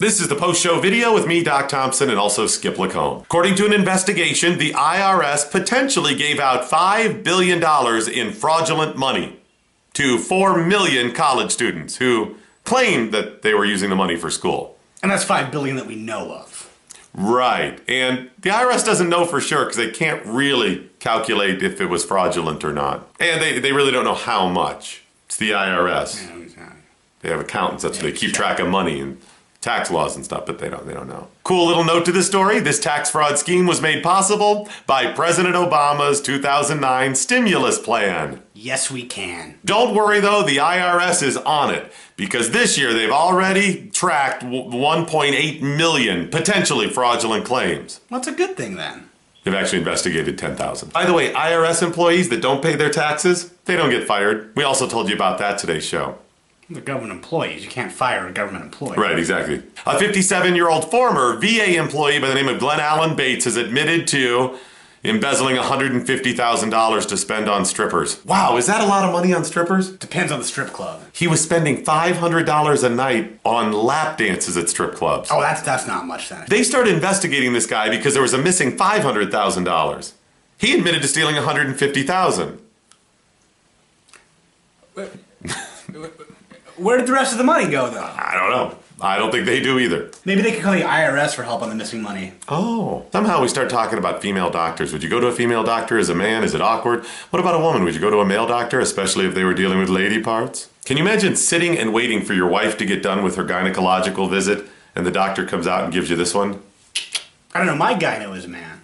This is the post-show video with me, Doc Thompson, and also Skip Lacombe. According to an investigation, the IRS potentially gave out $5 billion in fraudulent money to 4 million college students who claimed that they were using the money for school. And that's $5 billion that we know of. Right. And the IRS doesn't know for sure because they can't really calculate if it was fraudulent or not. And they really don't know how much. It's the IRS. Yeah, exactly. They have accountants. That's where they keep track of money and tax laws and stuff, but they don't know. Cool little note to this story. This tax fraud scheme was made possible by President Obama's 2009 stimulus plan. Yes, we can. Don't worry though, the IRS is on it because this year they've already tracked 1.8 million potentially fraudulent claims. Well, that's a good thing then. They've actually investigated 10,000. By the way, IRS employees that don't pay their taxes, they don't get fired. We also told you about that today's show. They're government employees. You can't fire a government employee. Right, exactly. A 57-year-old former VA employee by the name of Glenn Allen Bates has admitted to embezzling $150,000 to spend on strippers. Wow, is that a lot of money on strippers? Depends on the strip club. He was spending $500 a night on lap dances at strip clubs. Oh, that's not much then. They started investigating this guy because there was a missing $500,000. He admitted to stealing $150,000. Where did the rest of the money go, though? I don't know. I don't think they do either. Maybe they could call the IRS for help on the missing money. Oh. Somehow we start talking about female doctors. Would you go to a female doctor as a man? Is it awkward? What about a woman? Would you go to a male doctor, especially if they were dealing with lady parts? Can you imagine sitting and waiting for your wife to get done with her gynecological visit and the doctor comes out and gives you this one? I don't know. My gyno is a man.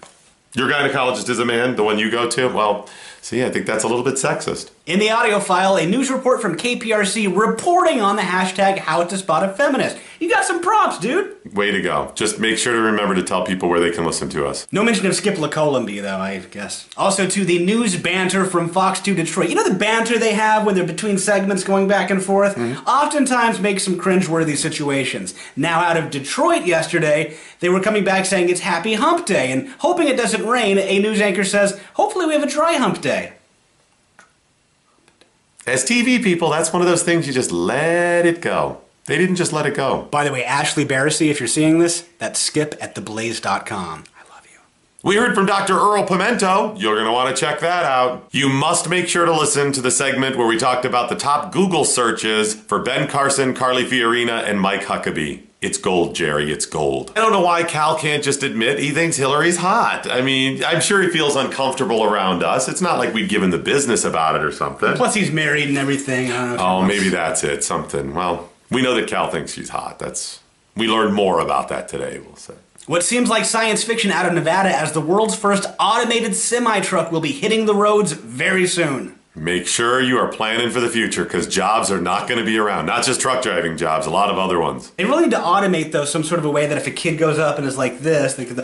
Your gynecologist is a man? The one you go to? Well, see, I think that's a little bit sexist. In the audio file, a news report from KPRC reporting on the hashtag How to Spot a Feminist. You got some props, dude. Way to go. Just make sure to remember to tell people where they can listen to us. No mention of Skip Lacombe, though, I guess. Also to the news banter from Fox 2 Detroit. You know the banter they have when they're between segments going back and forth? Mm-hmm. Oftentimes makes some cringeworthy situations. Now out of Detroit yesterday, they were coming back saying it's Happy Hump Day, and hoping it doesn't rain, a news anchor says, hopefully we have a dry hump day. As TV people, that's one of those things you just let it go. They didn't just let it go. By the way, Ashley Barrissey, if you're seeing this, that's skip@theblaze.com. I love you. We heard from Dr. Earl Pimento. You're going to want to check that out. You must make sure to listen to the segment where we talked about the top Google searches for Ben Carson, Carly Fiorina, and Mike Hucklebee. It's gold, Jerry. It's gold. I don't know why Cal can't just admit he thinks Hillary's hot. I mean, I'm sure he feels uncomfortable around us. It's not like we'd given the business about it or something. Plus, he's married and everything. Oh, maybe that's it. Something. Well, we know that Cal thinks she's hot. We learned more about that today, we'll say. What seems like science fiction out of Nevada as the world's first automated semi-truck will be hitting the roads very soon. Make sure you are planning for the future because jobs are not going to be around. Not just truck driving jobs, a lot of other ones. They really need to automate, though, some sort of a way that if a kid goes up and is like this, they can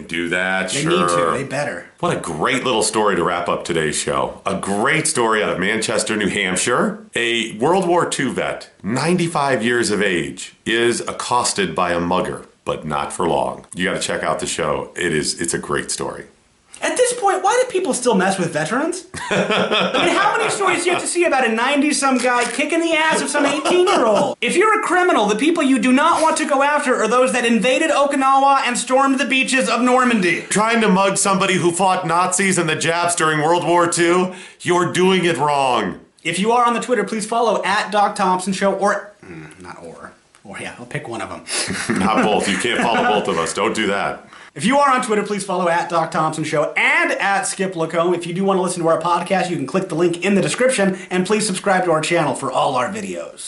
do that, They sure. need to. They better. What a great little story to wrap up today's show. A great story out of Manchester, New Hampshire. A World War II vet, 95 years of age, is accosted by a mugger, but not for long. You got to check out the show. It's a great story. At this point, why do people still mess with veterans? I mean, how many stories do you have to see about a 90-some guy kicking the ass of some 18-year-old? If you're a criminal, the people you do not want to go after are those that invaded Okinawa and stormed the beaches of Normandy. Trying to mug somebody who fought Nazis and the Japs during World War II, you're doing it wrong. If you are on the Twitter, please follow @DocThompsonShow or, yeah, I'll pick one of them. Not both. You can't follow both of us. Don't do that. If you are on Twitter, please follow @DocThompsonShow and @Skip Lacombe. If you do want to listen to our podcast, you can click the link in the description, and please subscribe to our channel for all our videos.